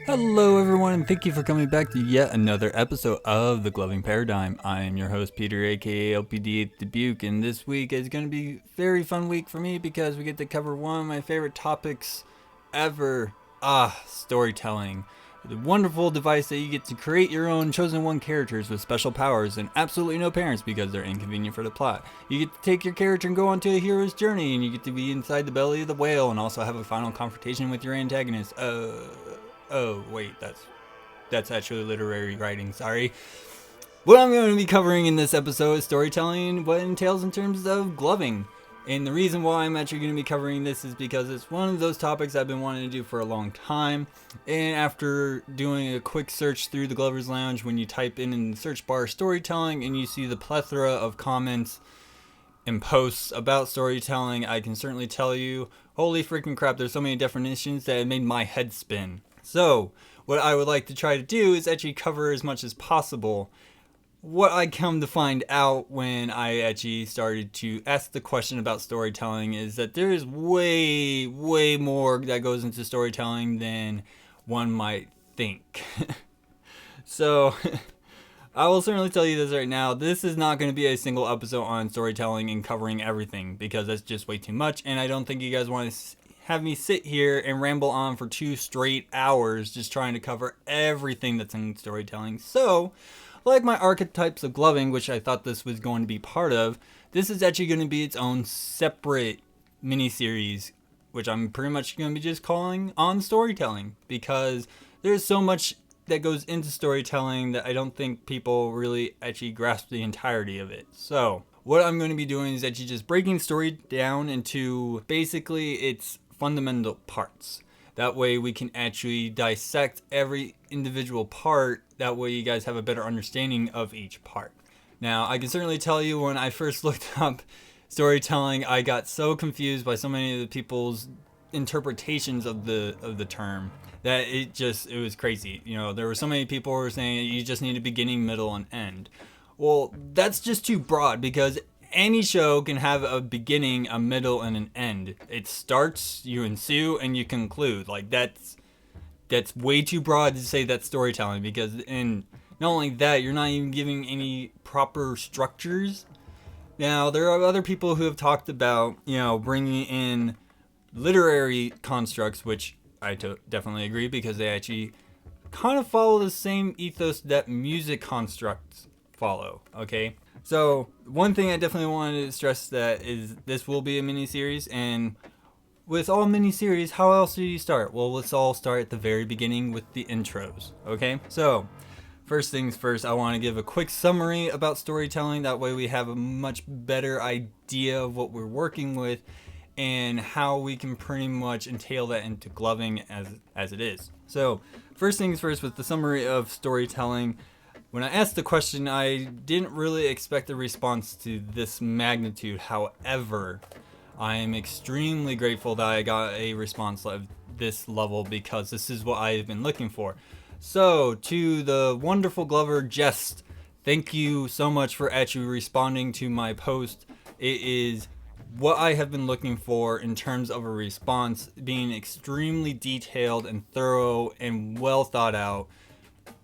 Hello, everyone, and thank you for coming back to yet another episode of The Gloving Paradigm. I am your host, Peter, aka LPD at Dubuque, and this week is going to be a very fun week for me because we get to cover one of my favorite topics ever. Storytelling. The wonderful device that you get to create your own chosen one characters with special powers and absolutely no parents because they're inconvenient for the plot. You get to take your character and go onto a hero's journey, and you get to be inside the belly of the whale and also have a final confrontation with your antagonist. Oh, wait, that's actually literary writing, sorry. What I'm going to be covering in this episode is storytelling, what it entails in terms of gloving. And the reason why I'm actually going to be covering this is because it's one of those topics I've been wanting to do for a long time. And after doing a quick search through the Glover's Lounge, when you type in the search bar storytelling and you see the plethora of comments and posts about storytelling, I can certainly tell you, holy freaking crap, there's so many definitions that it made my head spin. So, what I would like to try to do is actually cover as much as possible. What I come to find out when I actually started to ask the question about storytelling is that there is way more that goes into storytelling than one might think. So, I will certainly tell you this right now. This is not going to be a single episode on storytelling and covering everything because that's just way too much, and I don't think you guys want to have me sit here and ramble on for 2 straight hours just trying to cover everything that's in storytelling. So, like my archetypes of gloving, which I thought this was going to be part of, this is actually going to be its own separate mini-series, which I'm pretty much going to be just calling on storytelling, because there's so much that goes into storytelling that I don't think people really actually grasp the entirety of it. So, what I'm going to be doing is actually just breaking story down into basically its fundamental parts. That way we can actually dissect every individual part. That way you guys have a better understanding of each part. Now, I can certainly tell you when I first looked up storytelling, I got so confused by so many of the people's interpretations of the term that it was crazy. You know, there were so many people who were saying you just need a beginning, middle, and end. Well, that's just too broad because any show can have a beginning, a middle, and an end. It starts, you ensue, and you conclude. Like, that's way too broad to say that's storytelling, because in not only that, you're not even giving any proper structures. Now, there are other people who have talked about, bringing in literary constructs, which I definitely agree, because they actually kind of follow the same ethos that music constructs follow, okay? So, one thing I definitely wanted to stress that is this will be a mini-series, and with all mini-series, how else do you start? Well, let's all start at the very beginning with the intros, okay? So, first things first, I want to give a quick summary about storytelling. That way we have a much better idea of what we're working with and how we can pretty much entail that into gloving as it is. So, first things first, with the summary of storytelling, when I asked the question, I didn't really expect a response to this magnitude. However, I am extremely grateful that I got a response of this level because this is what I've been looking for. So, to the wonderful Glover Jest, thank you so much for actually responding to my post. It is what I have been looking for in terms of a response, being extremely detailed and thorough and well thought out.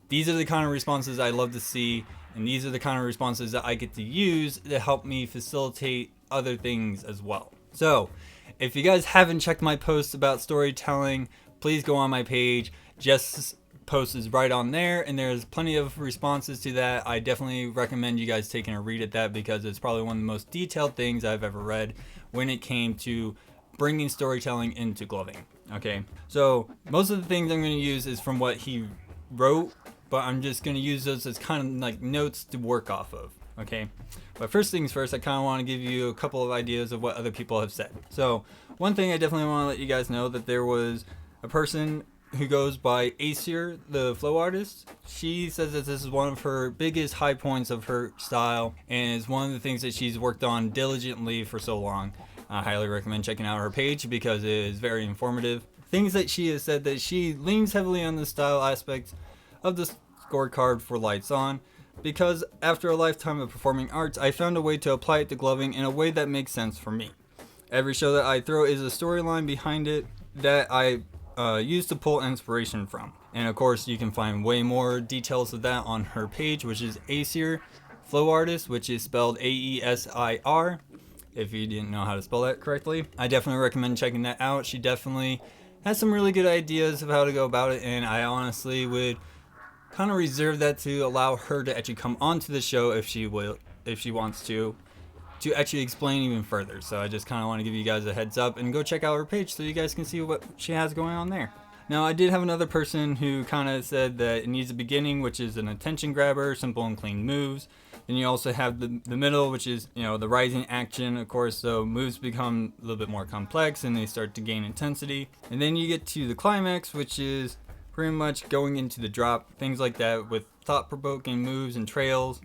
These are the kind of responses I love to see, and these are the kind of responses that I get to use to help me facilitate other things as well. So, if you guys haven't checked my posts about storytelling, please go on my page. Jess's post is right on there, and there's plenty of responses to that. I definitely recommend you guys taking a read at that because it's probably one of the most detailed things I've ever read when it came to bringing storytelling into gloving. Okay, so most of the things I'm going to use is from what he wrote, but I'm just going to use those as kind of like notes to work off of, okay? But first things first, I kind of want to give you a couple of ideas of what other people have said. So, one thing I definitely want to let you guys know that there was a person who goes by Aesir, the flow artist. She says that this is one of her biggest high points of her style, and is one of the things that she's worked on diligently for so long. I highly recommend checking out her page because it is very informative. Things that she has said that she leans heavily on the style aspect of the scorecard for Lights On, because after a lifetime of performing arts, I found a way to apply it to gloving in a way that makes sense for me. Every show that I throw is a storyline behind it that I use to pull inspiration from. And of course, you can find way more details of that on her page, which is Aesir Flow Artist, which is spelled Aesir, if you didn't know how to spell that correctly. I definitely recommend checking that out. She definitely has some really good ideas of how to go about it, and I honestly would kind of reserve that to allow her to actually come onto the show if she wants to actually explain even further. So I just kind of want to give you guys a heads up and go check out her page so you guys can see what she has going on there. Now, I did have another person who kind of said that it needs a beginning, which is an attention grabber, simple and clean moves. Then you also have the middle, which is, the rising action, of course, so moves become a little bit more complex and they start to gain intensity. And then you get to the climax, which is pretty much going into the drop, things like that with thought-provoking moves and trails.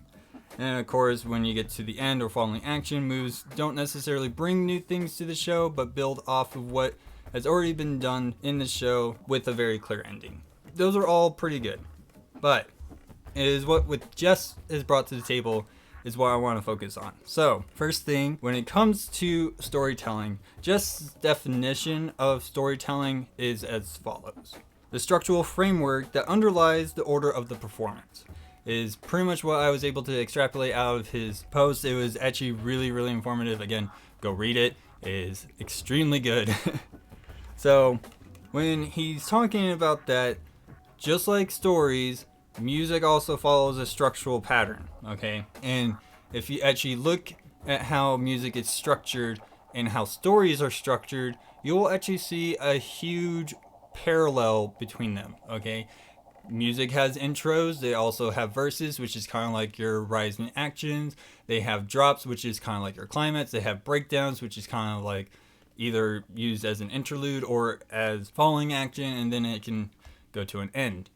And of course, when you get to the end or falling action, moves don't necessarily bring new things to the show, but build off of what has already been done in the show with a very clear ending. Those are all pretty good, but it is what with Jess is brought to the table is what I want to focus on. So, first thing, when it comes to storytelling, Jess' definition of storytelling is as follows. The structural framework that underlies the order of the performance is pretty much what I was able to extrapolate out of his post. It was actually really, really informative. Again, go read it. It is extremely good. So, when he's talking about that, just like stories, music also follows a structural pattern, okay? And if you actually look at how music is structured and how stories are structured, you'll actually see a huge parallel between them, okay? Music has intros, they also have verses, which is kind of like your rising actions. They have drops, which is kind of like your climax. They have breakdowns, which is kind of like either used as an interlude or as falling action, and then it can go to an end.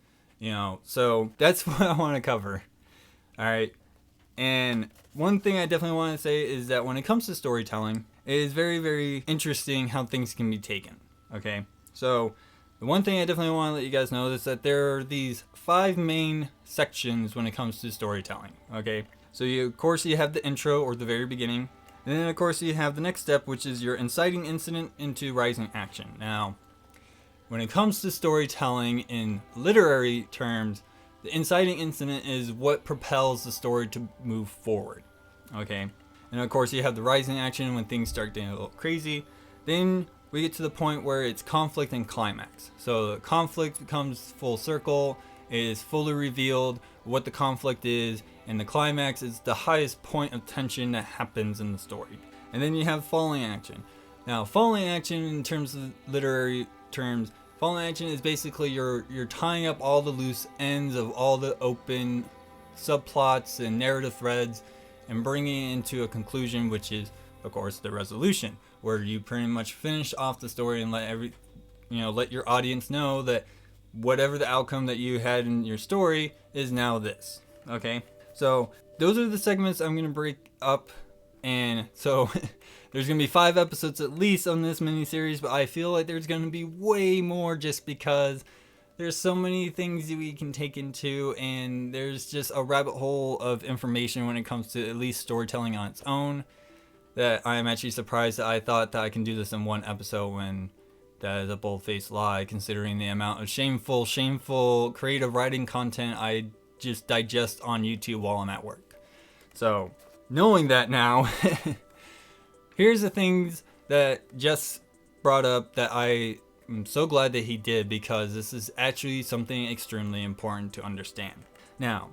So that's what I want to cover. All right. And one thing I definitely want to say is that when it comes to storytelling, it is very, very interesting how things can be taken. Okay. So the one thing I definitely want to let you guys know is that there are these 5 main sections when it comes to storytelling. Okay. So of course you have the intro or the very beginning. And then of course you have the next step, which is your inciting incident into rising action. Now, when it comes to storytelling in literary terms, the inciting incident is what propels the story to move forward. Okay? And of course you have the rising action when things start getting a little crazy. Then we get to the point where it's conflict and climax. So the conflict becomes full circle, it is fully revealed what the conflict is, and the climax is the highest point of tension that happens in the story. And then you have falling action. Now, falling action in terms of literary terms, falling action is basically you're tying up all the loose ends of all the open subplots and narrative threads and bringing it into a conclusion, which is, of course, the resolution, where you pretty much finish off the story and let your audience know that whatever the outcome that you had in your story is now this. Okay? So those are the segments I'm going to break up, and so there's going to be 5 episodes at least on this miniseries, but I feel like there's going to be way more just because there's so many things that we can take into, and there's just a rabbit hole of information when it comes to at least storytelling on its own that I'm actually surprised that I thought that I can do this in 1 episode when that is a bold-faced lie, considering the amount of shameful creative writing content I just digest on YouTube while I'm at work. So, knowing that now, here's the things that Jess brought up that I am so glad that he did, because this is actually something extremely important to understand. Now,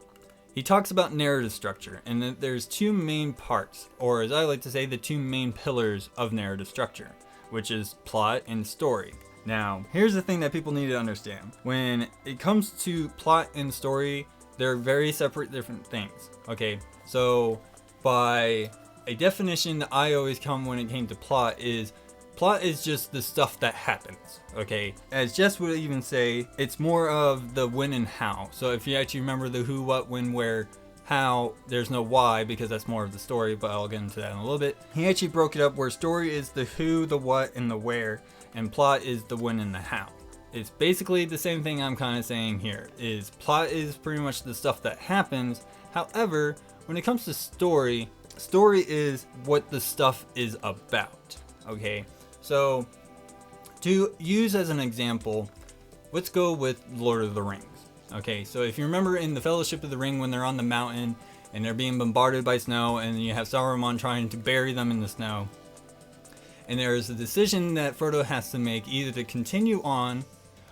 he talks about narrative structure, and that there's 2 main parts, or as I like to say, the 2 main pillars of narrative structure, which is plot and story. Now, here's the thing that people need to understand. When it comes to plot and story, they're very separate different things. Okay, so by a definition that I always come when it came to plot is just the stuff that happens. Okay, as Jess would even say, it's more of the when and how. So if you actually remember the who, what, when, where, how, there's no why, because that's more of the story, but I'll get into that in a little bit. He actually broke it up where story is the who, the what, and the where, and plot is the when and the how. It's basically the same thing I'm kind of saying here, is plot is pretty much the stuff that happens. However, when it comes to story is what the stuff is about. Okay, so to use as an example, let's go with Lord of the Rings. Okay, so if you remember in the Fellowship of the Ring, when they're on the mountain and they're being bombarded by snow, and you have Saruman trying to bury them in the snow, and there's a decision that Frodo has to make, either to continue on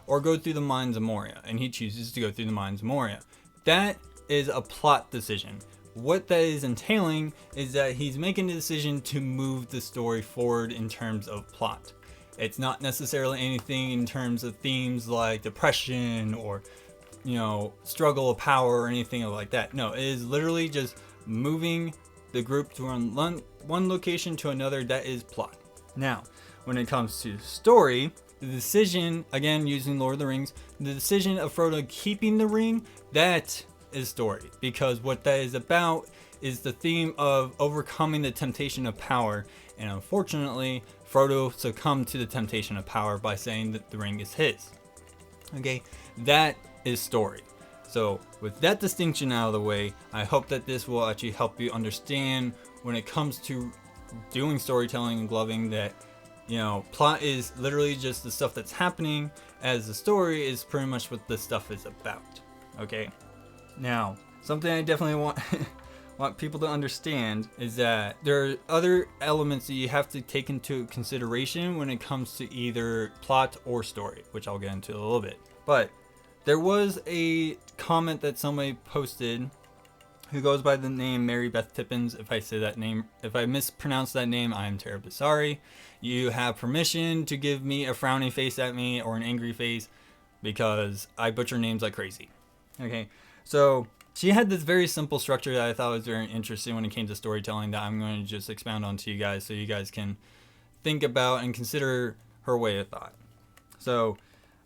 or go through the Mines of Moria, and he chooses to go through the Mines of Moria. That is a plot decision. What that is entailing is that he's making a decision to move the story forward in terms of plot. It's not necessarily anything in terms of themes like depression or, struggle of power or anything like that. No, it is literally just moving the group to one location to another. That is plot. Now, when it comes to story, the decision, again using Lord of the Rings, the decision of Frodo keeping the ring, that is story. Because what that is about is the theme of overcoming the temptation of power. And unfortunately, Frodo succumbed to the temptation of power by saying that the ring is his. Okay, that is story. So with that distinction out of the way, I hope that this will actually help you understand when it comes to doing storytelling and gloving that, plot is literally just the stuff that's happening, as the story is pretty much what the stuff is about. Okay, now something I definitely want people to understand is that there are other elements that you have to take into consideration when it comes to either plot or story, which I'll get into a little bit. But there was a comment that somebody posted who goes by the name Mary Beth Tippins. If I mispronounce that name, I'm terribly sorry. You have permission to give me a frowny face at me or an angry face, because I butcher names like crazy. Okay, so she had this very simple structure that I thought was very interesting when it came to storytelling, that I'm going to just expound on to you guys so you guys can think about and consider her way of thought. So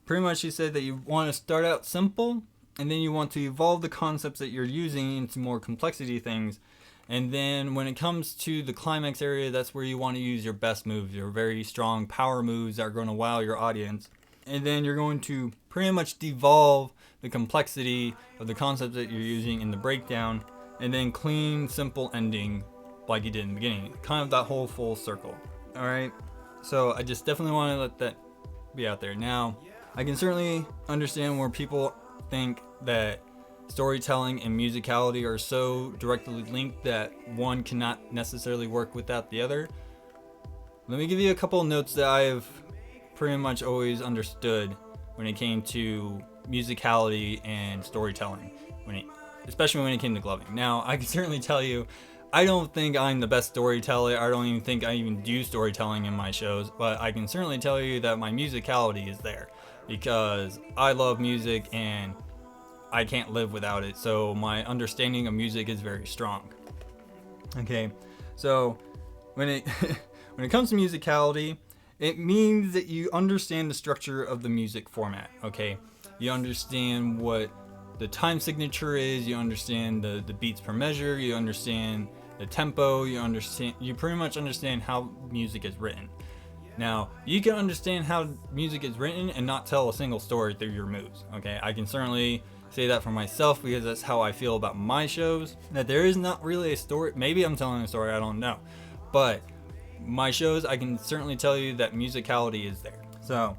pretty much she said that you want to start out simple, and then you want to evolve the concepts that you're using into more complexity things. And then when it comes to the climax area, that's where you want to use your best moves, your very strong power moves that are going to wow your audience. And then you're going to pretty much devolve the complexity of the concepts that you're using in the breakdown, and then clean, simple ending like you did in the beginning. Kind of that whole full circle. Alright, so I just definitely want to let that be out there. Now, I can certainly understand where people think that storytelling and musicality are so directly linked that one cannot necessarily work without the other. Let me give you a couple of notes that I have pretty much always understood when it came to musicality and storytelling, especially when it came to gloving. Now, I can certainly tell you, I don't think I'm the best storyteller. I don't even think I even do storytelling in my shows, but I can certainly tell you that my musicality is there, because I love music and I can't live without it. So my understanding of music is very strong. Okay, so when it comes to musicality, it means that you understand the structure of the music format. Okay, you understand what the time signature is, you understand the beats per measure, you understand the tempo, you pretty much understand how music is written. Now, you can understand how music is written and not tell a single story through your moves. Okay, I can certainly say that for myself, because that's how I feel about my shows, that there is not really a story. Maybe I'm telling a story, I don't know, but my shows, I can certainly tell you that musicality is there. So,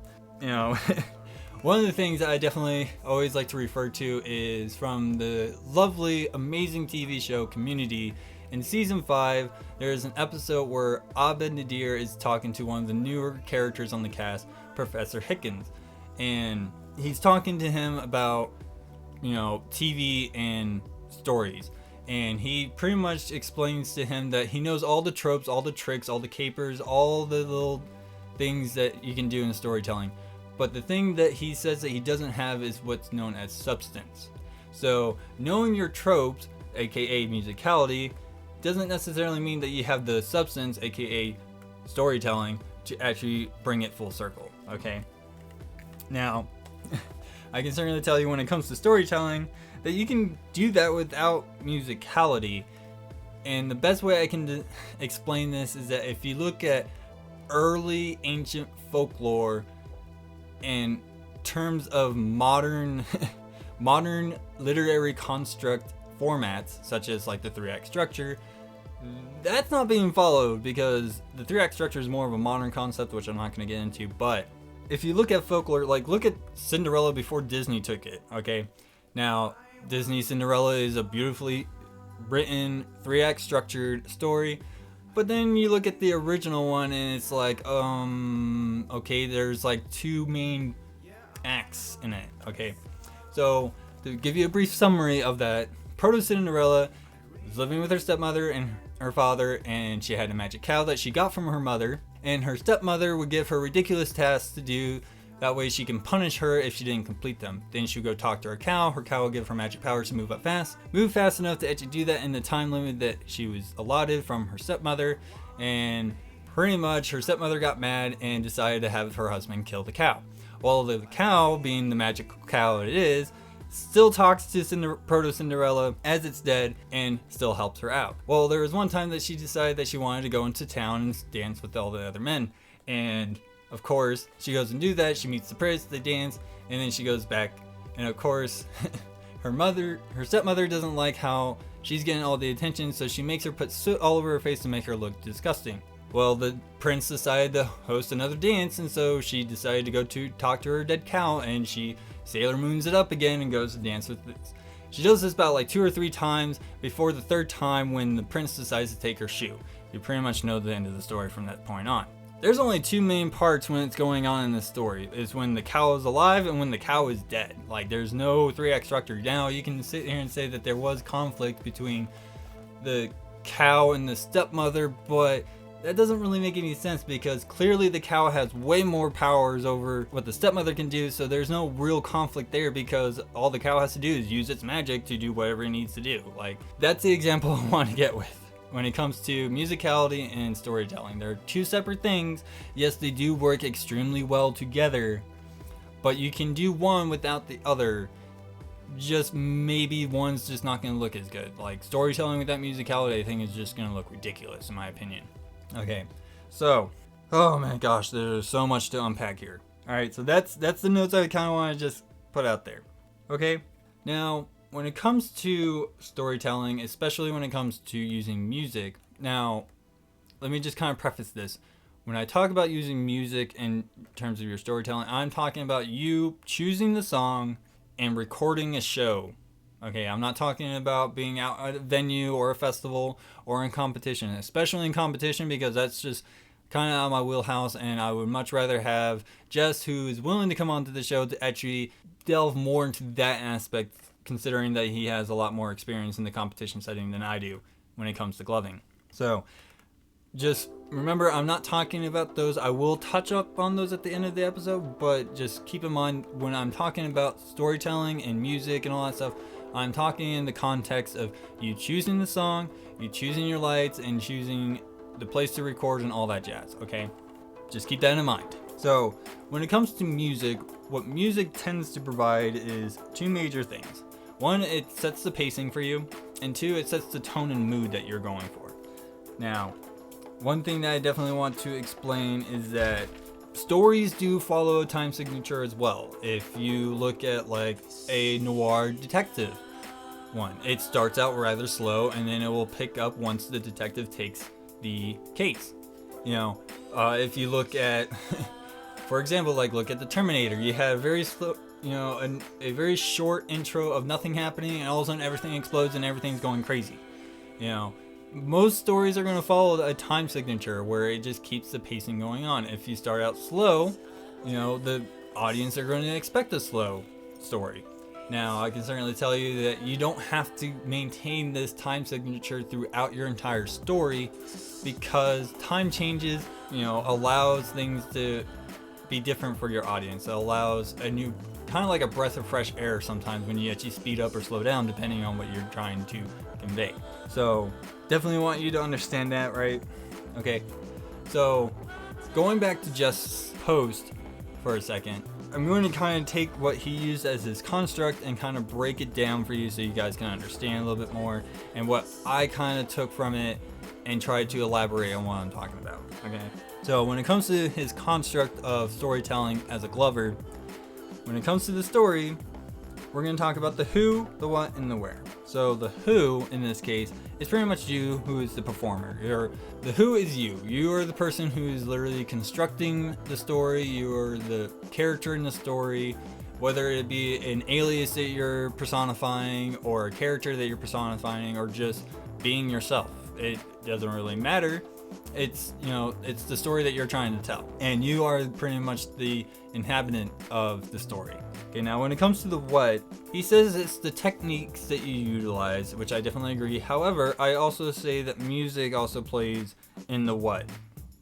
one of the things that I definitely always like to refer to is from the lovely, amazing TV show Community. In season 5, there is an episode where Abed Nadir is talking to one of the newer characters on the cast, Professor Hickens, and he's talking to him about, TV and stories. And he pretty much explains to him that he knows all the tropes, all the tricks, all the capers, all the little things that you can do in storytelling. But the thing that he says that he doesn't have is what's known as substance. So knowing your tropes, aka musicality, doesn't necessarily mean that you have the substance, aka storytelling, to actually bring it full circle. Okay? Now, I can certainly tell you when it comes to storytelling that you can do that without musicality. And the best way I can explain this is that if you look at early ancient folklore in terms of modern literary construct formats, such as like the 3-act structure, that's not being followed, because the 3-act structure is more of a modern concept, which I'm not going to get into. But if you look at folklore, like look at Cinderella before Disney took it, okay? Now, Disney's Cinderella is a beautifully written, 3-act structured story, but then you look at the original one and it's like, okay, there's like 2 main acts in it, okay? So, to give you a brief summary of that, Proto-Cinderella was living with her stepmother and her father, and she had a magic cow that she got from her mother, and her stepmother would give her ridiculous tasks to do. That way she can punish her if she didn't complete them. Then she would go talk to her cow would give her magic powers to move fast enough to actually do that in the time limit that she was allotted from her stepmother, and pretty much her stepmother got mad and decided to have her husband kill the cow. Well, the cow, being the magical cow it is, still talks to Proto-Cinderella as it's dead and still helps her out. Well, there was one time that she decided that she wanted to go into town and dance with all the other men. And of course, she goes and do that. She meets the prince, they dance, and then she goes back. And of course, her stepmother doesn't like how she's getting all the attention, so she makes her put soot all over her face to make her look disgusting. Well, the prince decided to host another dance, and so she decided to go to talk to her dead cow, and she Sailor Moons it up again and goes to dance with this. She does this about like 2 or 3 times before the 3rd time when the prince decides to take her shoe. You pretty much know the end of the story from that point on. There's only 2 main parts when it's going on in this story. Is when the cow is alive and when the cow is dead. Like, there's no 3-act structure. Now you can sit here and say that there was conflict between the cow and the stepmother, but that doesn't really make any sense because clearly the cow has way more powers over what the stepmother can do, so there's no real conflict there because all the cow has to do is use its magic to do whatever it needs to do. Like, that's the example I want to get with when it comes to musicality and storytelling. They're 2 separate things. Yes, they do work extremely well together, but you can do one without the other. Just maybe one's just not going to look as good. Like, storytelling without musicality, I think is just going to look ridiculous in my opinion. Okay, so, oh my gosh, there's so much to unpack here. Alright, so that's the notes I kind of want to just put out there. Okay, now, when it comes to storytelling, especially when it comes to using music, now, let me just kind of preface this. When I talk about using music in terms of your storytelling, I'm talking about you choosing the song and recording a show. Okay, I'm not talking about being out at a venue or a festival or in competition, especially in competition because that's just kind of out of my wheelhouse, and I would much rather have Jess, who is willing to come onto the show, to actually delve more into that aspect, considering that he has a lot more experience in the competition setting than I do when it comes to gloving. So, just remember, I'm not talking about those. I will touch up on those at the end of the episode, but just keep in mind when I'm talking about storytelling and music and all that stuff, I'm talking in the context of you choosing the song, you choosing your lights, and choosing the place to record and all that jazz, okay? Just keep that in mind. So, when it comes to music, what music tends to provide is 2 major things. 1, it sets the pacing for you, and 2, it sets the tone and mood that you're going for. Now, one thing that I definitely want to explain is that stories do follow a time signature as well. If you look at like a noir detective one, it starts out rather slow and then it will pick up once the detective takes the case. You know, if you look at, for example, like look at the Terminator, you had a very slow, you know, a very short intro of nothing happening and all of a sudden everything explodes and everything's going crazy. You know, most stories are going to follow a time signature where it just keeps the pacing going on. If you start out slow, you know, the audience are going to expect a slow story. Now, I can certainly tell you that you don't have to maintain this time signature throughout your entire story because time changes, you know, allows things to be different for your audience. It allows a new, kind of like a breath of fresh air sometimes when you actually speed up or slow down depending on what you're trying to convey. So, definitely want you to understand that, right? Okay, so going back to Jess' post for a second, I'm going to kind of take what he used as his construct and kind of break it down for you so you guys can understand a little bit more and what I kind of took from it and tried to elaborate on what I'm talking about, okay? So when it comes to his construct of storytelling as a glover, when it comes to the story, we're going to talk about the who, the what, and the where. So the who in this case is pretty much you, who is the performer. The who is you. You are the person who is literally constructing the story. You are the character in the story, whether it be an alias that you're personifying or a character that you're personifying or just being yourself. It doesn't really matter. It's the story that you're trying to tell, and you are pretty much the inhabitant of the story. Okay, now when it comes to the what, he says it's the techniques that you utilize, which I definitely agree. However, I also say that music also plays in the what.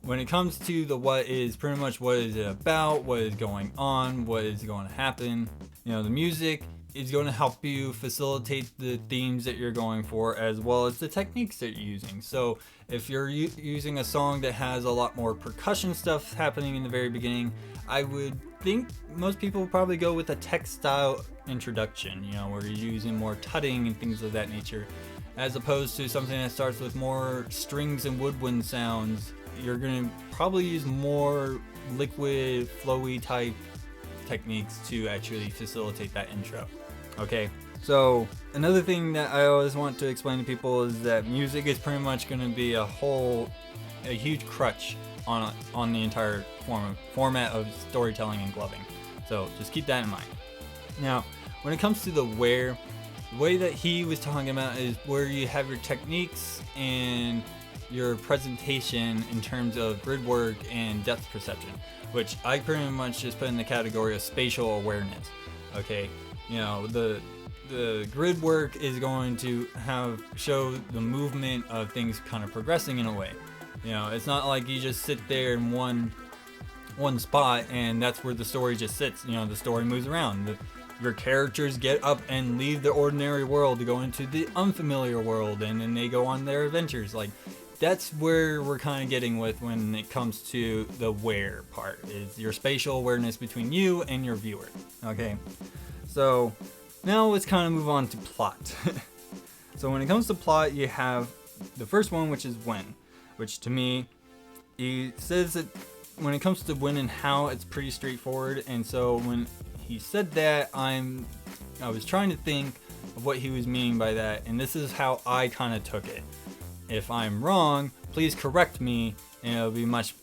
When it comes to the what is pretty much what is it about, what is going on, what is going to happen. The music is going to help you facilitate the themes that you're going for, as well as the techniques that you're using. So if you're using a song that has a lot more percussion stuff happening in the very beginning, I would think most people will probably go with a textile introduction, where you're using more tutting and things of that nature, as opposed to something that starts with more strings and woodwind sounds. You're going to probably use more liquid, flowy type techniques to actually facilitate that intro. Okay, so another thing that I always want to explain to people is that music is pretty much going to be a huge crutch on the entire format of storytelling and gloving. So just keep that in mind. Now, when it comes to the where, the way that he was talking about is where you have your techniques and your presentation in terms of grid work and depth perception, which I pretty much just put in the category of spatial awareness. Okay, the grid work is going to show the movement of things kind of progressing in a way. It's not like you just sit there in one spot and that's where the story just sits. The story moves around. Your characters get up and leave the ordinary world to go into the unfamiliar world, and then they go on their adventures. Like, that's where we're kind of getting with when it comes to the where part, is your spatial awareness between you and your viewer. Okay, so now let's kind of move on to plot. So when it comes to plot, you have the first one, which is when, which to me, he says that when it comes to when and how, it's pretty straightforward. And so when he said that, I was trying to think of what he was meaning by that, and this is how I kind of took it. If I'm wrong, please correct me, and it'll be much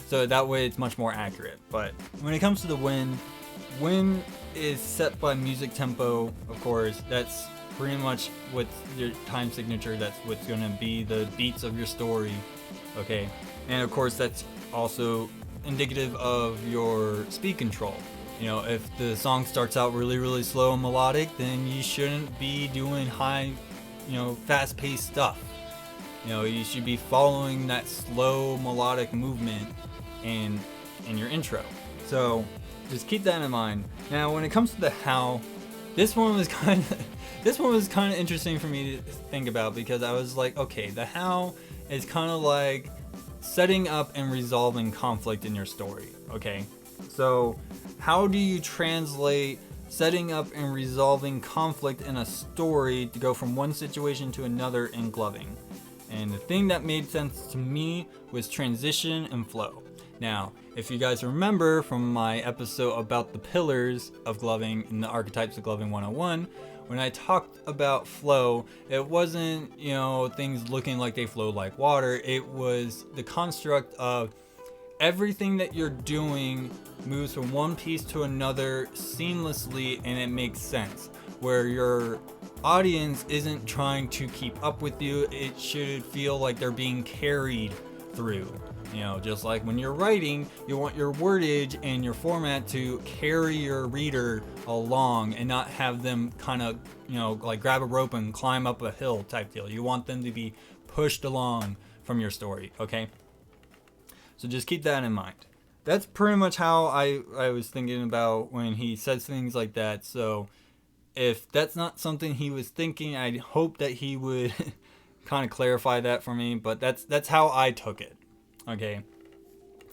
so that way it's much more accurate. But when it comes to the when is set by music tempo, of course. That's pretty much what's your time signature. That's what's going to be the beats of your story. Okay, and of course that's also indicative of your speed control. If the song starts out really, really slow and melodic, then you shouldn't be doing high, fast-paced stuff. You should be following that slow melodic movement in your intro. So just keep that in mind. Now, when it comes to the how, this one was kind of interesting for me to think about, because I was like, okay, the how is kind of like setting up and resolving conflict in your story. Okay, so how do you translate setting up and resolving conflict in a story to go from one situation to another in gloving? And the thing that made sense to me was transition and flow. Now, if you guys remember from my episode about the pillars of gloving and the archetypes of gloving 101, when I talked about flow, it wasn't, things looking like they flow like water. It was the construct of everything that you're doing moves from one piece to another seamlessly, and it makes sense, where your audience isn't trying to keep up with you. It should feel like they're being carried through. Just like when you're writing, you want your wordage and your format to carry your reader along and not have them kind of, like grab a rope and climb up a hill type deal. You want them to be pushed along from your story, okay? So just keep that in mind. That's pretty much how I was thinking about when he says things like that. So if that's not something he was thinking, I hope that he would kind of clarify that for me. But that's how I took it. Okay.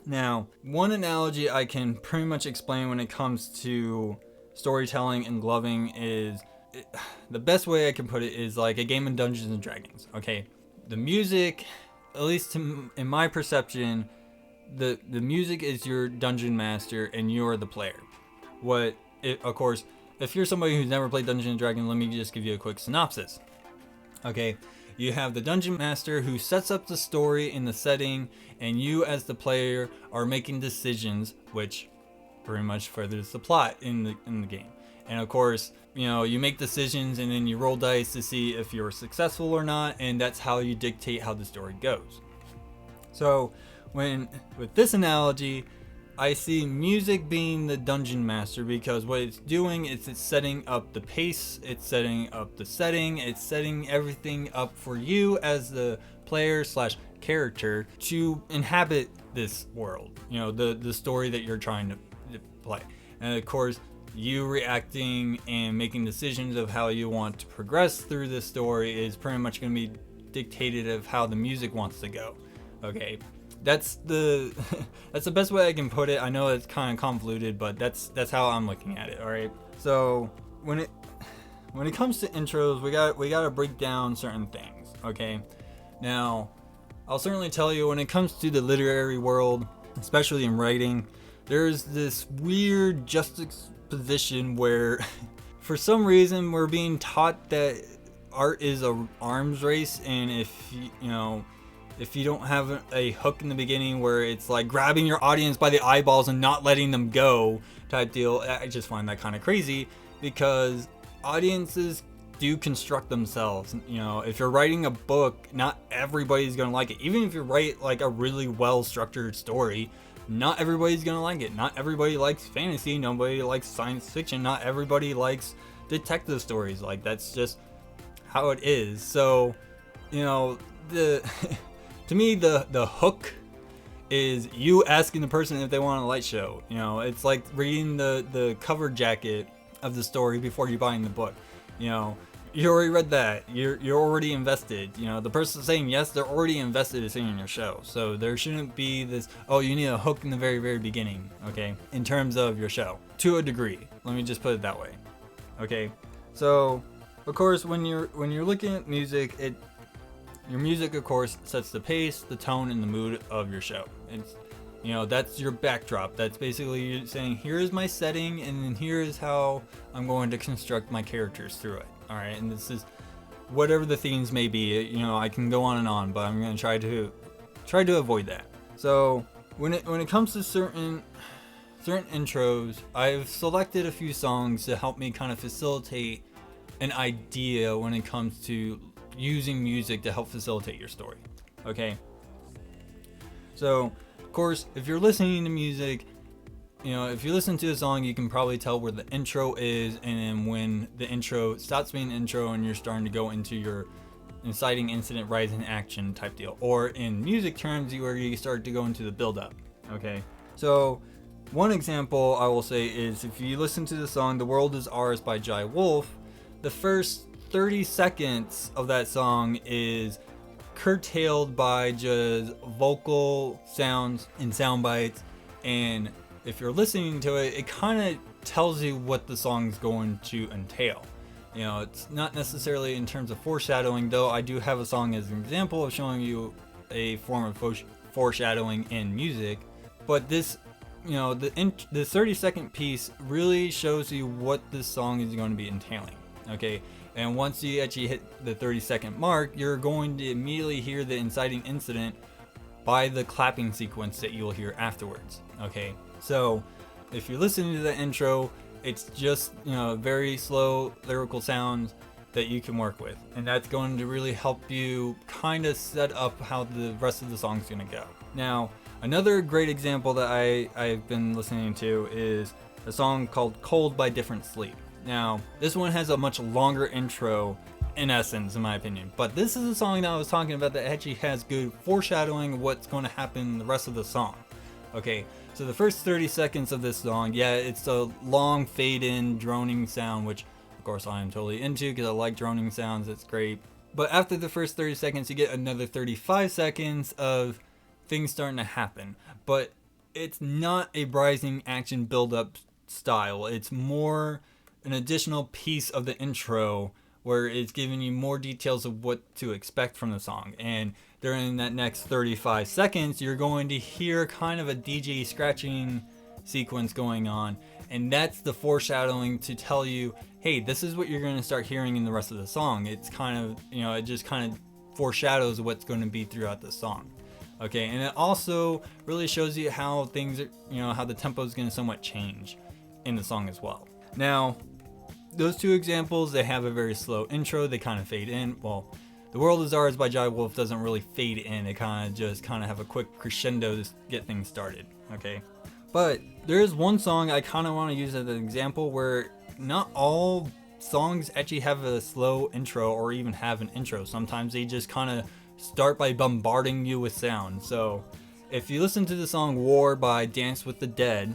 Now, one analogy I can pretty much explain when it comes to storytelling and gloving is, the best way I can put it is like a game of Dungeons and Dragons. Okay. The music, at least in my perception, the music is your dungeon master and you're the player. Of course, if you're somebody who's never played Dungeons & Dragons, let me just give you a quick synopsis. Okay, you have the Dungeon Master who sets up the story in the setting, and you as the player are making decisions, which pretty much furthers the plot in the game. And of course, you make decisions and then you roll dice to see if you're successful or not, and that's how you dictate how the story goes. So with this analogy, I see music being the dungeon master, because what it's doing is it's setting up the pace, it's setting up the setting, it's setting everything up for you as the player / character to inhabit this world, the story that you're trying to play. And of course, you reacting and making decisions of how you want to progress through this story is pretty much going to be dictated of how the music wants to go. Okay, that's the best way I can put it. I know it's kind of convoluted, but that's how I'm looking at it. All right. So when it comes to intros, we got to break down certain things. Okay. Now, I'll certainly tell you, when it comes to the literary world, especially in writing, there's this weird juxtaposition where for some reason we're being taught that art is a arms race, and if you don't have a hook in the beginning where it's like grabbing your audience by the eyeballs and not letting them go type deal, I just find that kind of crazy, because audiences do construct themselves. If you're writing a book, not everybody's gonna like it. Even if you write like a really well structured story, not everybody's gonna like it. Not everybody likes fantasy, nobody likes science fiction, not everybody likes detective stories. Like, that's just how it is. So to me, the hook is you asking the person if they want a light show. It's like reading the cover jacket of the story before you buying the book. You already read that. You're already invested. The person saying yes, they're already invested in seeing your show. So there shouldn't be this, oh, you need a hook in the very, very beginning, okay, in terms of your show. To a degree. Let me just put it that way. Okay? So, of course, when you're looking at music, your music, of course, sets the pace, the tone, and the mood of your show. It's, that's your backdrop. That's basically you saying, here is my setting, and then here is how I'm going to construct my characters through it. All right, and this is whatever the themes may be. I can go on and on, but I'm going to try to avoid that. So when it comes to certain intros, I've selected a few songs to help me kind of facilitate an idea when it comes to using music to help facilitate your story. Okay. So, of course, if you're listening to music, if you listen to a song, you can probably tell where the intro is, and then when the intro stops being an intro and you're starting to go into your inciting incident, rising action type deal. Or in music terms, where you start to go into the build-up. Okay. So, one example I will say is, if you listen to the song "The World Is Ours" by Jai Wolf, the first 30 seconds of that song is curtailed by just vocal sounds and sound bites, and if you're listening to it, it kind of tells you what the song's going to entail. It's not necessarily in terms of foreshadowing, though I do have a song as an example of showing you a form of foreshadowing in music. But this, the 30-second piece really shows you what this song is going to be entailing. Okay, and once you actually hit the 30-second mark, you're going to immediately hear the inciting incident by the clapping sequence that you'll hear afterwards. Okay, so if you're listening to the intro, it's just very slow lyrical sounds that you can work with, and that's going to really help you kind of set up how the rest of the song's going to go. Now, another great example that I've been listening to is a song called "Cold" by Different Sleep. Now, this one has a much longer intro, in essence, in my opinion. But this is a song that I was talking about that actually has good foreshadowing of what's going to happen in the rest of the song. Okay, so the first 30 seconds of this song, yeah, it's a long fade-in droning sound, which, of course, I am totally into because I like droning sounds. It's great. But after the first 30 seconds, you get another 35 seconds of things starting to happen. But it's not a rising action build-up style. It's more an additional piece of the intro where it's giving you more details of what to expect from the song. And during that next 35 seconds, you're going to hear kind of a DJ scratching sequence going on. And that's the foreshadowing to tell you, hey, this is what you're going to start hearing in the rest of the song. It's kind of, it just kind of foreshadows what's going to be throughout the song. Okay, and it also really shows you how things are, how the tempo is going to somewhat change in the song as well. Now, those two examples, they have a very slow intro. They kind of fade in. Well, The World Is Ours by Jai Wolf doesn't really fade in. It kind of have a quick crescendo to get things started. Okay, but there is one song I kind of want to use as an example where not all songs actually have a slow intro or even have an intro. Sometimes they just kind of start by bombarding you with sound. So if you listen to the song War by Dance with the Dead,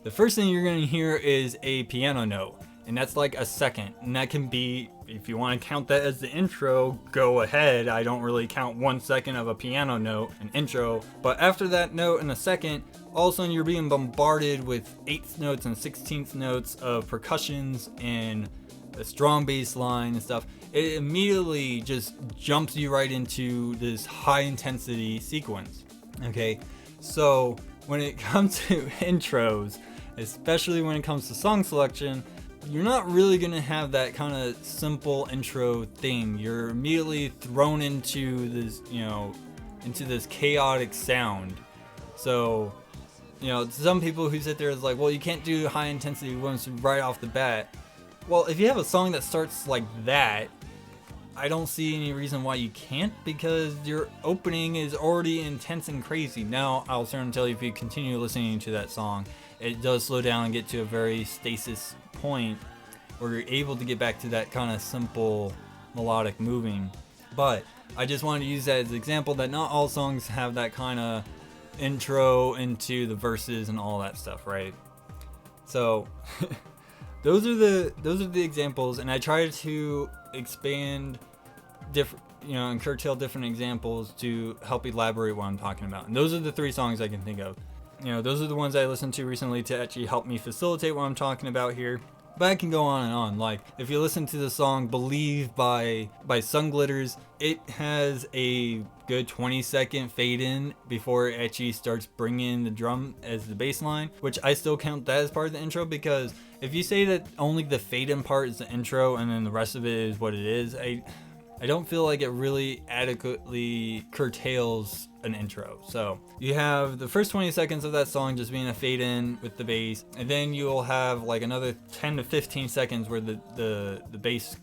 the first thing you're going to hear is a piano note, and that's like a second. And that can be, if you want to count that as the intro, go ahead. I don't really count 1 second of a piano note an intro, but after that note in a second, all of a sudden you're being bombarded with 8th notes and 16th notes of percussions and a strong bass line and stuff. It immediately just jumps you right into this high intensity sequence. Okay, so when it comes to intros, especially when it comes to song selection, you're not really going to have that kind of simple intro thing. You're immediately thrown into this, into this chaotic sound. So, some people who sit there is like, well, you can't do high intensity ones right off the bat. Well, if you have a song that starts like that, I don't see any reason why you can't, because your opening is already intense and crazy. Now, I'll certainly tell you, if you continue listening to that song, it does slow down and get to a very stasis point where you're able to get back to that kind of simple melodic moving. But I just wanted to use that as an example that not all songs have that kind of intro into the verses and all that stuff, right? So those are the examples, and I try to expand different, and curtail different examples to help elaborate what I'm talking about. And those are the 3 songs I can think of. Those are the ones I listened to recently to actually help me facilitate what I'm talking about here. But I can go on and on. Like, if you listen to the song Believe by Sunglitters, it has a good 20-second fade in before it actually starts bringing the drum as the bass line, which I still count that as part of the intro, because if you say that only the fade in part is the intro and then the rest of it is what it is, I don't feel like it really adequately curtails an intro. So you have the first 20 seconds of that song just being a fade in with the bass, and then you'll have like another 10 to 15 seconds where the bass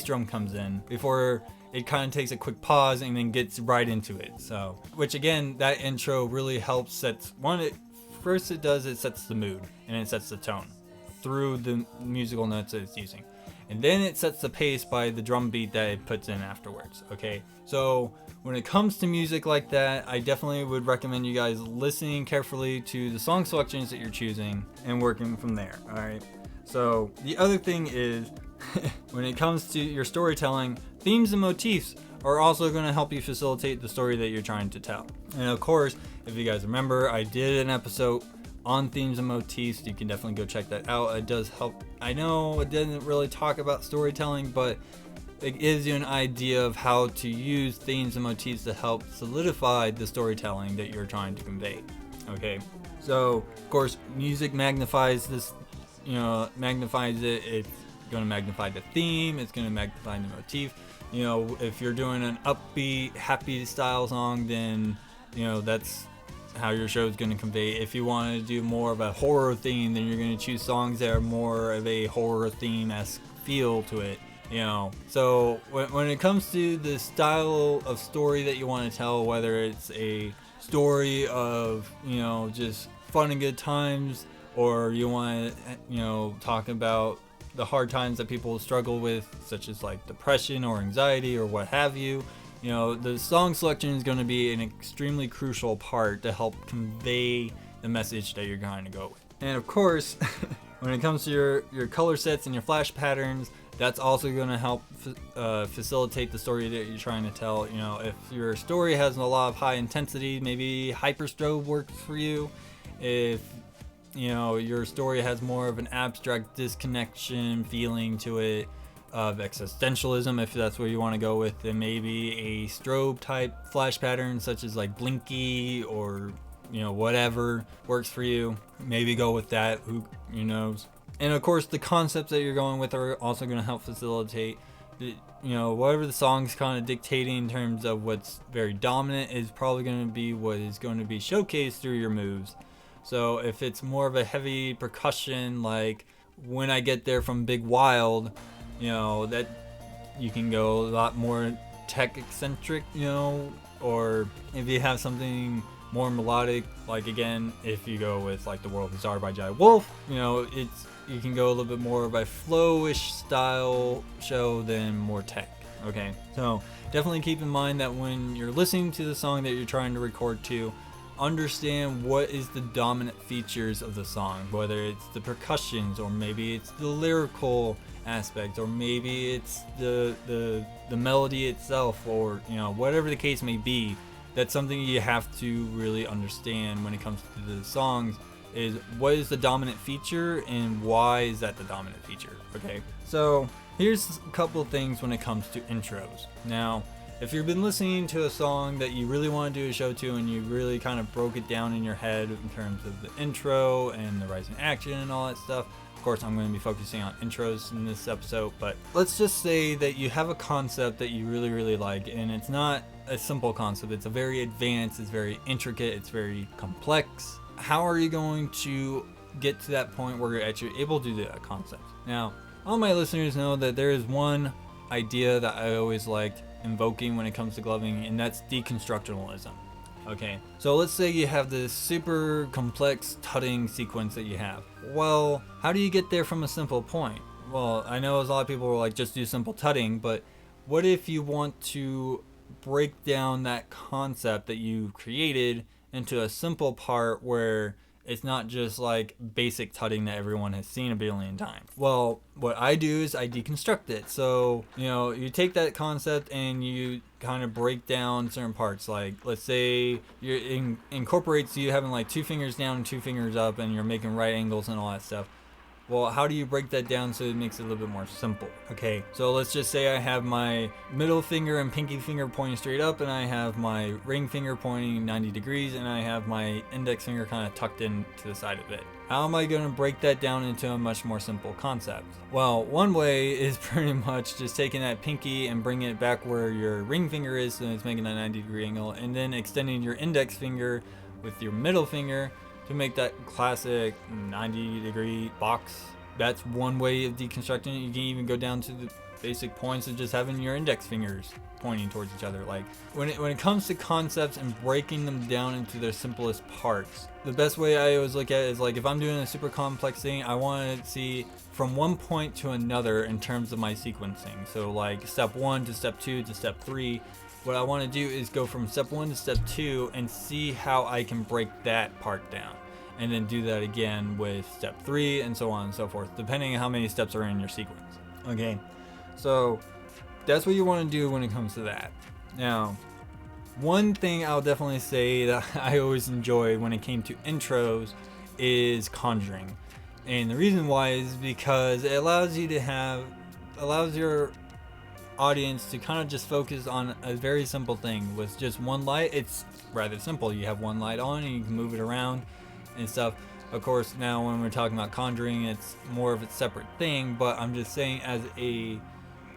drum comes in before it kind of takes a quick pause and then gets right into it. So, which again, that intro really helps it sets the mood and it sets the tone through the musical notes that it's using. And then it sets the pace by the drum beat that it puts in afterwards. Okay, so when it comes to music like that, I definitely would recommend you guys listening carefully to the song selections that you're choosing and working from there. All right, so the other thing is when it comes to your storytelling, themes and motifs are also going to help you facilitate the story that you're trying to tell. And of course, if you guys remember, I did an episode on themes and motifs. You can definitely go check that out. It does help. I know it didn't really talk about storytelling, but it gives you an idea of how to use themes and motifs to help solidify the storytelling that you're trying to convey. Okay, so of course music magnifies this, magnifies it. It's going to magnify the theme, it's going to magnify the motif. If you're doing an upbeat, happy style song, then that's how your show is going to convey. If you want to do more of a horror theme, then you're going to choose songs that are more of a horror theme-esque feel to it. So when it comes to the style of story that you want to tell, whether it's a story of just fun and good times, or you want to talk about the hard times that people struggle with, such as like depression or anxiety or what have you, the song selection is going to be an extremely crucial part to help convey the message that you're going to go with. And of course, when it comes to your color sets and your flash patterns, that's also going to help facilitate the story that you're trying to tell. If your story has a lot of high intensity, maybe hyperstrobe works for you. If your story has more of an abstract disconnection feeling to it, of existentialism, if that's where you want to go with, then maybe a strobe type flash pattern such as like Blinky or whatever works for you, maybe go with that. Who knows? And of course, the concepts that you're going with are also going to help facilitate whatever the song's kind of dictating in terms of what's very dominant is probably going to be what is going to be showcased through your moves. So if it's more of a heavy percussion, like When I Get There from Big Wild, that you can go a lot more tech eccentric, or if you have something more melodic, like again, if you go with like The World Bizarre by Jai Wolf, you can go a little bit more of a flowish style show than more tech. Okay, so definitely keep in mind that when you're listening to the song that you're trying to record to, understand what is the dominant features of the song, whether it's the percussions, or maybe it's the lyrical aspect, or maybe it's the melody itself, or whatever the case may be. That's something you have to really understand when it comes to the songs, is what is the dominant feature and why is that the dominant feature. Okay, so here's a couple of things when it comes to intros. Now, if you've been listening to a song that you really want to do a show to, and you really kind of broke it down in your head in terms of the intro and the rising action and all that stuff, of course I'm going to be focusing on intros in this episode, but let's just say that you have a concept that you really, really like, and it's not a simple concept. It's a very advanced, it's very intricate, it's very complex. How are you going to get to that point where you're actually able to do that concept? Now, all my listeners know that there is one idea that I always liked invoking when it comes to gloving, and that's deconstructionalism. Okay, so let's say you have this super complex tutting sequence that you have. Well, how do you get there from a simple point? Well, I know a lot of people are like, just do simple tutting, but what if you want to break down that concept that you created into a simple part where it's not just like basic tutting that everyone has seen a billion times? Well, what I do is I deconstruct it. So, you take that concept and you kind of break down certain parts. Like, let's say you incorporates you having like 2 fingers down and 2 fingers up, and you're making right angles and all that stuff. Well, how do you break that down so it makes it a little bit more simple? Okay, so let's just say I have my middle finger and pinky finger pointing straight up, and I have my ring finger pointing 90 degrees, and I have my index finger kind of tucked in to the side of it. How am I going to break that down into a much more simple concept? Well, one way is pretty much just taking that pinky and bringing it back where your ring finger is, so it's making that 90-degree angle, and then extending your index finger with your middle finger to make that classic 90-degree box. That's one way of deconstructing it. You can even go down to the basic points of just having your index fingers pointing towards each other. Like, when it comes to concepts and breaking them down into their simplest parts, the best way I always look at it is, like, if I'm doing a super complex thing, I want to see from one point to another in terms of my sequencing. So like step 1 to step 2 to step 3. What I want to do is go from step 1 to step 2 and see how I can break that part down, and then do that again with step 3 and so on and so forth, depending on how many steps are in your sequence. Okay, so that's what you want to do when it comes to that. Now, one thing I'll definitely say that I always enjoy when it came to intros is conjuring, and the reason why is because it allows your audience to kind of just focus on a very simple thing with just one light. It's rather simple. You have one light on and you can move it around and stuff. Of course, now when we're talking about conjuring, it's more of a separate thing, but I'm just saying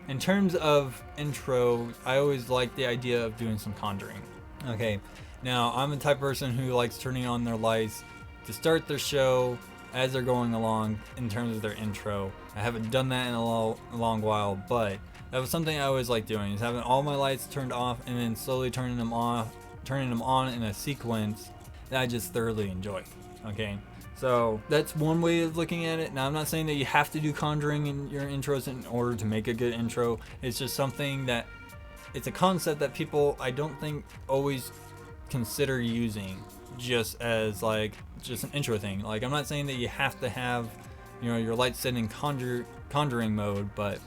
in terms of intro, I always like the idea of doing some conjuring. Okay, now I'm the type of person who likes turning on their lights to start their show as they're going along in terms of their intro. I haven't done that in a long while, but that was something I always liked doing, is having all my lights turned off and then slowly turning them on in a sequence that I just thoroughly enjoy. Okay, so that's one way of looking at it. Now, I'm not saying that you have to do conjuring in your intros in order to make a good intro. It's just something that, it's a concept that people, I don't think, always consider using just as like just an intro thing. Like, I'm not saying that you have to have your lights set in conjuring mode, but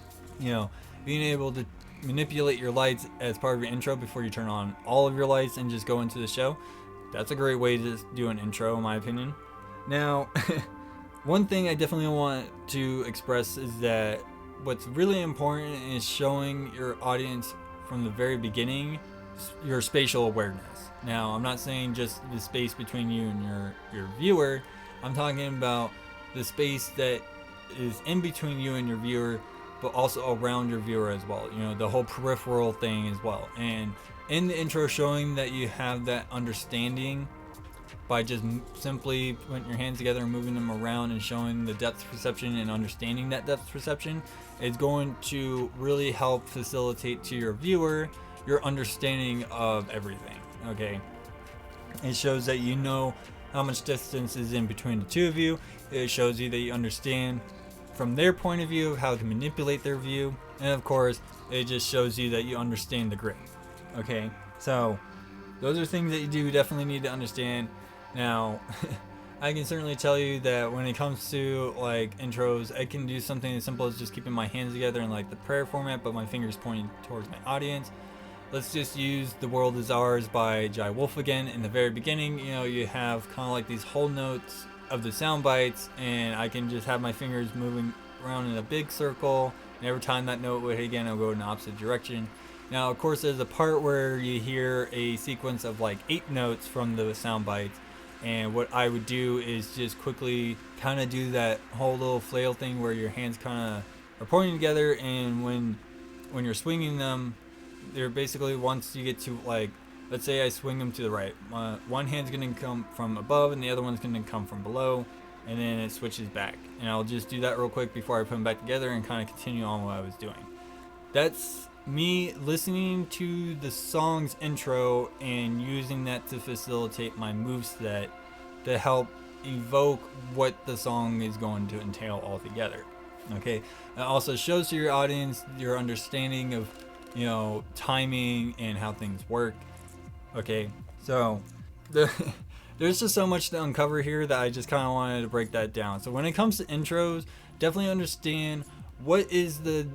being able to manipulate your lights as part of your intro before you turn on all of your lights and just go into the show, that's a great way to do an intro, in my opinion. Now, one thing I definitely want to express is that what's really important is showing your audience from the very beginning your spatial awareness. Now, I'm not saying just the space between you and your viewer. I'm talking about the space that is in between you and your viewer, but also around your viewer as well. You know, the whole peripheral thing as well. And in the intro, showing that you have that understanding by just simply putting your hands together and moving them around and showing the depth perception and understanding that depth perception is going to really help facilitate to your viewer your understanding of everything. Okay, it shows that you know how much distance is in between the two of you. It shows you that you understand from their point of view how to manipulate their view, and of course it just shows you that you understand the grid. Okay, so those are things that you do definitely need to understand. Now I can certainly tell you that when it comes to like intros, I can do something as simple as just keeping my hands together in like the prayer format, but my fingers pointing towards my audience. Let's just use The World Is Ours by Jai Wolf again. In the very beginning, you know, you have kind of like these whole notes of the sound bites, and I can just have my fingers moving around in a big circle, and every time that note would hit again, I'll go in the opposite direction. Now, of course, there's a part where you hear a sequence of like 8 notes from the sound bites, and what I would do is just quickly kind of do that whole little flail thing where your hands kind of are pointing together, and when you're swinging them, they're basically, once you get to like, let's say I swing them to the right, one hand's going to come from above and the other one's going to come from below, and then it switches back. And I'll just do that real quick before I put them back together and kind of continue on what I was doing. That's me listening to the song's intro and using that to facilitate my moveset to help evoke what the song is going to entail altogether. Okay, it also shows to your audience your understanding of, you know, timing and how things work. Okay, so there's just so much to uncover here that I just kind of wanted to break that down. So when it comes to intros, definitely understand what is the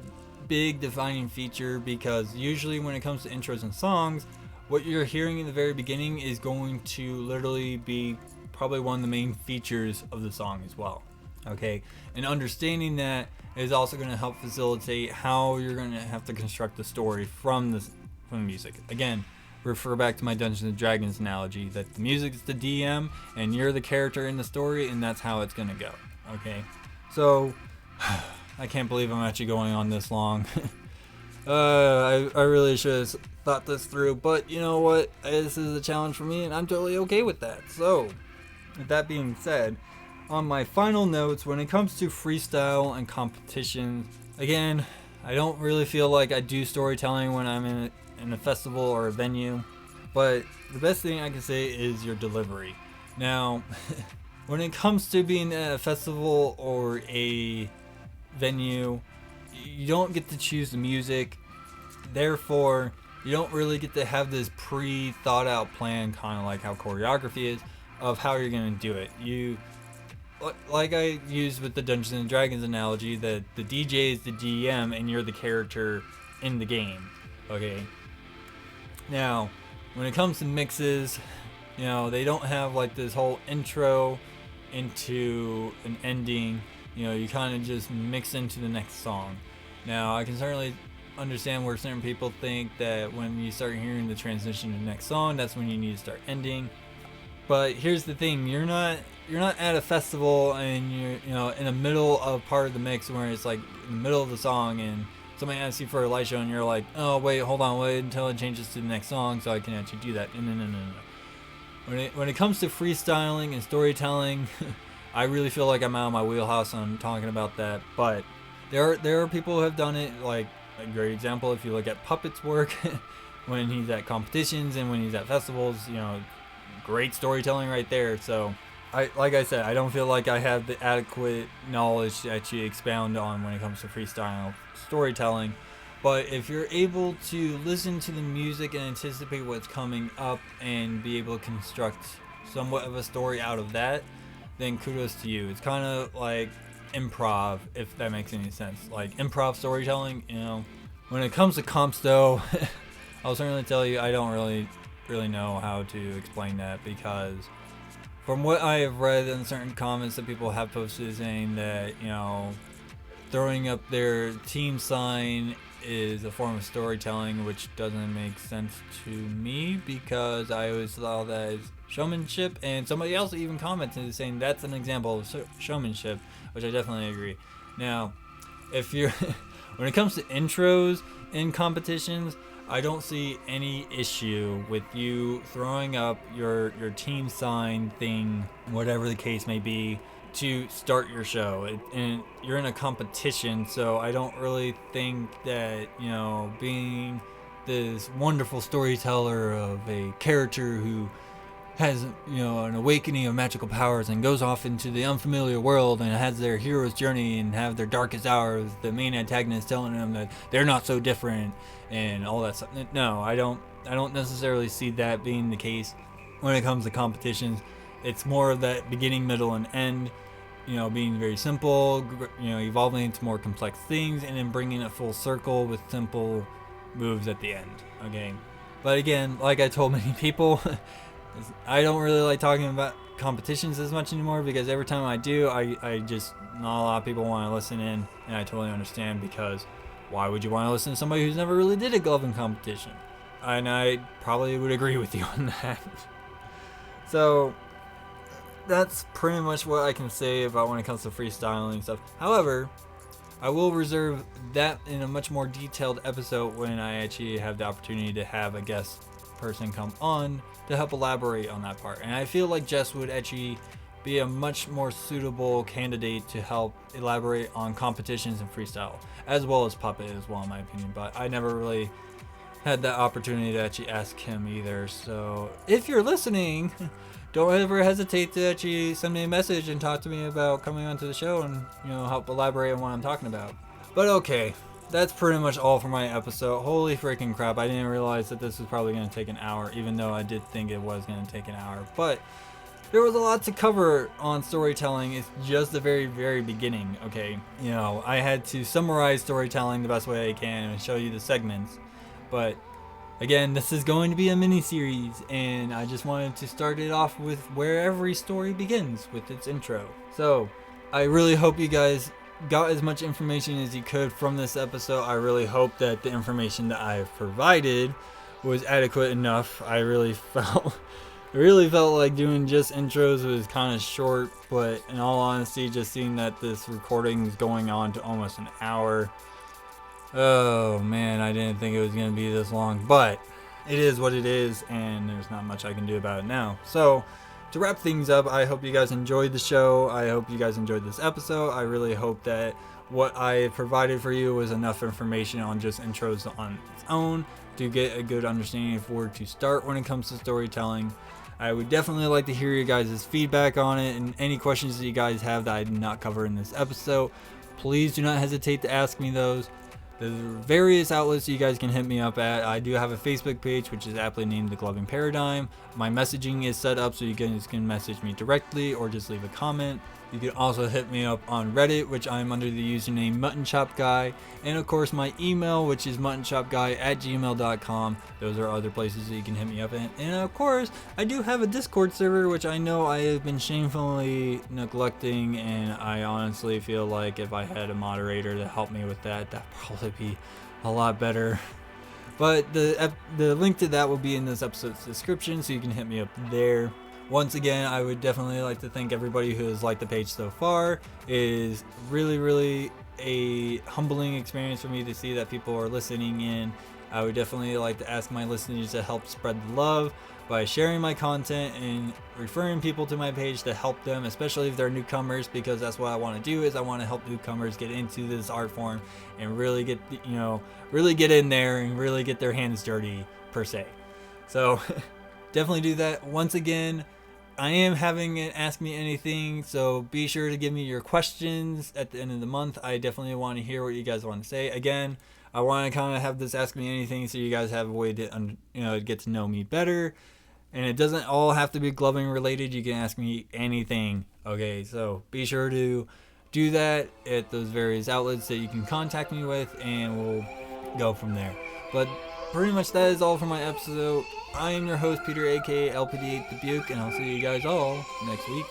big defining feature, because usually when it comes to intros and songs, what you're hearing in the very beginning is going to literally be probably one of the main features of the song as well. Okay, and understanding that is also going to help facilitate how you're going to have to construct the story from the music. Again, refer back to my Dungeons and Dragons analogy that the music is the DM and you're the character in the story, and that's how it's going to go. Okay, so I can't believe I'm actually going on this long. I really should have thought this through, but you know what? This is a challenge for me, and I'm totally okay with that. So, with that being said, on my final notes, when it comes to freestyle and competition, again, I don't really feel like I do storytelling when I'm in a festival or a venue, but the best thing I can say is your delivery. Now, when it comes to being at a festival or a venue, you don't get to choose the music, therefore you don't really get to have this pre-thought out plan, kind of like how choreography is, of how you're going to do it. You, like I used with the Dungeons and Dragons analogy, that the DJ is the DM and you're the character in the game. Okay, now when it comes to mixes, you know, they don't have like this whole intro into an ending. You know, you kind of just mix into the next song. Now, I can certainly understand where certain people think that when you start hearing the transition to the next song, that's when you need to start ending. But here's the thing: you're not at a festival and you're in the middle of part of the mix where it's like in the middle of the song and somebody asks you for a light show and you're like, oh wait, hold on, wait until it changes to the next song so I can actually do that. No. When it comes to freestyling and storytelling, I really feel like I'm out of my wheelhouse on talking about that, but there are people who have done it. Like a great example, if you look at Puppet's work, when he's at competitions and when he's at festivals, great storytelling right there. So, like I said, I don't feel like I have the adequate knowledge to actually expound on when it comes to freestyle storytelling. But if you're able to listen to the music and anticipate what's coming up and be able to construct somewhat of a story out of that, then kudos to you. It's kind of like improv, if that makes any sense. Like improv storytelling, when it comes to comps though, I'll certainly tell you I don't really know how to explain that, because from what I have read in certain comments that people have posted saying that, throwing up their team sign is a form of storytelling, which doesn't make sense to me because I always saw that as showmanship, and somebody else even commented saying that's an example of showmanship, which I definitely agree. Now, if you're when it comes to intros in competitions, I don't see any issue with you throwing up your team sign thing, whatever the case may be, to start your show. And you're in a competition, so I don't really think that, being this wonderful storyteller of a character who has, an awakening of magical powers and goes off into the unfamiliar world and has their hero's journey and have their darkest hours, the main antagonist telling them that they're not so different and all that stuff. No, I don't necessarily see that being the case when it comes to competitions. It's more of that beginning, middle, and end, being very simple, evolving into more complex things, and then bringing it full circle with simple moves at the end. Okay, but again, like I told many people, I don't really like talking about competitions as much anymore because every time I do, I just, not a lot of people want to listen in, and I totally understand, because why would you want to listen to somebody who's never really did a gloving competition? And I probably would agree with you on that. So that's pretty much what I can say about when it comes to freestyling and stuff. However, I will reserve that in a much more detailed episode when I actually have the opportunity to have a guest person come on to help elaborate on that part. And I feel like Jess would actually be a much more suitable candidate to help elaborate on competitions and freestyle, as well as puppet as well, in my opinion. But I never really had that opportunity to actually ask him either. So if you're listening, don't ever hesitate to actually send me a message and talk to me about coming onto the show and, help elaborate on what I'm talking about. But okay, that's pretty much all for my episode. Holy freaking crap, I didn't realize that this was probably going to take an hour, even though I did think it was going to take an hour. But there was a lot to cover on storytelling. It's just the very, very beginning, okay? I had to summarize storytelling the best way I can and show you the segments. But again, this is going to be a mini-series, and I just wanted to start it off with where every story begins, with its intro. So, I really hope you guys got as much information as you could from this episode. I really hope that the information that I've provided was adequate enough. I really felt like doing just intros was kind of short, but in all honesty, just seeing that this recording is going on to almost an hour, oh man, I didn't think it was going to be this long, but it is what it is, and there's not much I can do about it now. So, to wrap things up, I hope you guys enjoyed the show. I hope you guys enjoyed this episode. I really hope that what I provided for you was enough information on just intros on its own to get a good understanding of where to start when it comes to storytelling. I would definitely like to hear you guys' feedback on it, and any questions that you guys have that I did not cover in this episode, please do not hesitate to ask me those. There's various outlets you guys can hit me up at. I do have a Facebook page, which is aptly named The Gloving Paradigm. My messaging is set up so you guys can message me directly or just leave a comment. You can also hit me up on Reddit, which I'm under the username MuttonChopGuy. And of course my email, which is muttonchopguy@gmail.com. Those are other places that you can hit me up at. And of course, I do have a Discord server, which I know I have been shamefully neglecting. And I honestly feel like if I had a moderator to help me with that, that'd probably be a lot better. But the link to that will be in this episode's description, so you can hit me up there. Once again, I would definitely like to thank everybody who has liked the page so far. It is really, really a humbling experience for me to see that people are listening in. I would definitely like to ask my listeners to help spread the love by sharing my content and referring people to my page to help them, especially if they're newcomers, because that's what I want to do. Is I want to help newcomers get into this art form and really get in there and really get their hands dirty, per se. So definitely do that. Once again, I am having an Ask Me Anything, so be sure to give me your questions at the end of the month. I definitely want to hear what you guys want to say. Again, I want to kind of have this Ask Me Anything so you guys have a way to get to know me better. And it doesn't all have to be gloving related. You can ask me anything. Okay, so be sure to do that at those various outlets that you can contact me with, and we'll go from there. But pretty much that is all for my episode. I am your host, Peter, aka LPD8 Dubuque, and I'll see you guys all next week.